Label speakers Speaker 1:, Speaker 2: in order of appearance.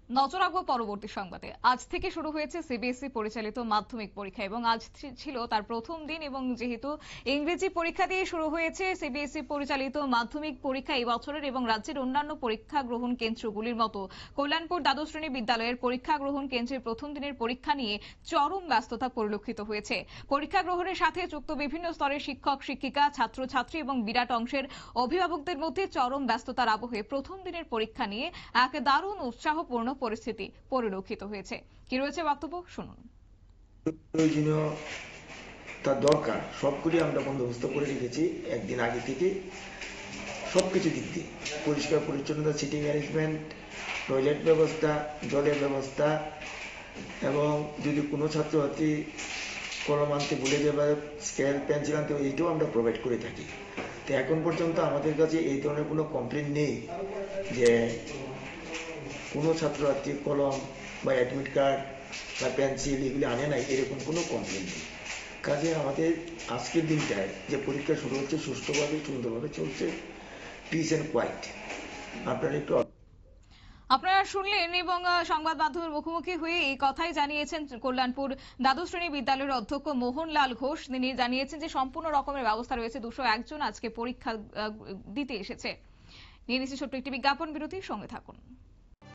Speaker 1: নজর রাখবো পরবর্তী সংবাদে। আজ থেকে শুরু হয়েছে সিবিএসই পরিচালিত মাধ্যমিক পরীক্ষা এবং আজ ছিল তার প্রথম দিন এবং যেহেতু ইংরেজি পরীক্ষা দিয়ে শুরু হয়েছে সিবিএসই পরিচালিত মাধ্যমিক পরীক্ষা এই বছরের এবং রাজ্যের অন্যান্য পরীক্ষা গ্রহণ কেন্দ্রগুলির মতো কল্যাণপুর দ্বাদশ শ্রেণী বিদ্যালয়ের পরীক্ষা গ্রহণ কেন্দ্রের প্রথম দিনের পরীক্ষা নিয়ে চরম ব্যস্ততা পরিলক্ষিত হয়েছে। পরীক্ষা গ্রহণের সাথে যুক্ত বিভিন্ন স্তরের শিক্ষক শিক্ষিকা ছাত্রছাত্রী এবং বিরাট অংশের অভিভাবকদের মধ্যে চরম ব্যস্ততার আবহে প্রথম দিনের পরীক্ষা নিয়ে এক দারুণ উৎসাহপূর্ণ পরিস্থিতি পরিলক্ষিত হয়েছে। কি রয়েছে বক্তব্য শুনুন।
Speaker 2: প্রয়োজনীয় তার দরকার সবগুলি আমরা বন্দোবস্ত করে রেখেছি একদিন আগে থেকে। সবকিছু দিক দিয়ে পরিষ্কার পরিচ্ছন্নতা, সিটিং অ্যারেঞ্জমেন্ট, টয়লেট ব্যবস্থা, জলের ব্যবস্থা, এবং যদি কোনো ছাত্রছাত্রী কলম আনতে ভুলে যায় বা স্কেল পেন্সিল আনতে, এইটাও আমরা প্রোভাইড করে থাকি। তো এখন পর্যন্ত আমাদের কাছে এই ধরনের কোনো কমপ্লেন নেই যে কোনো ছাত্রছাত্রী কলম বা অ্যাডমিট কার্ড বা পেন্সিল এগুলি আনে নাই, এরকম কোনো কমপ্লেন নেই। কাজে আমাদের আজকের দিনটায় যে পরীক্ষা শুরু হচ্ছে সুষ্ঠুভাবে সুন্দরভাবে চলছে, পিস অ্যান্ড কোয়াইট।
Speaker 1: আপনারা শুনলেন এবং সংবাদ মাধ্যমের মুখোমুখি হয়ে এই কথাই জানিয়েছেন কল্যাণপুর দ্বাদশ শ্রেণী বিদ্যালয়ের অধ্যক্ষ মোহনলাল ঘোষ। তিনি জানিয়েছেন যে সম্পূর্ণ রকমের ব্যবস্থা রয়েছে। 201 জন আজকে পরীক্ষা দিতে এসেছে। নিয়ে নিচ্ছে ছোট্ট একটি বিজ্ঞাপন বিরতি, সঙ্গে থাকুন।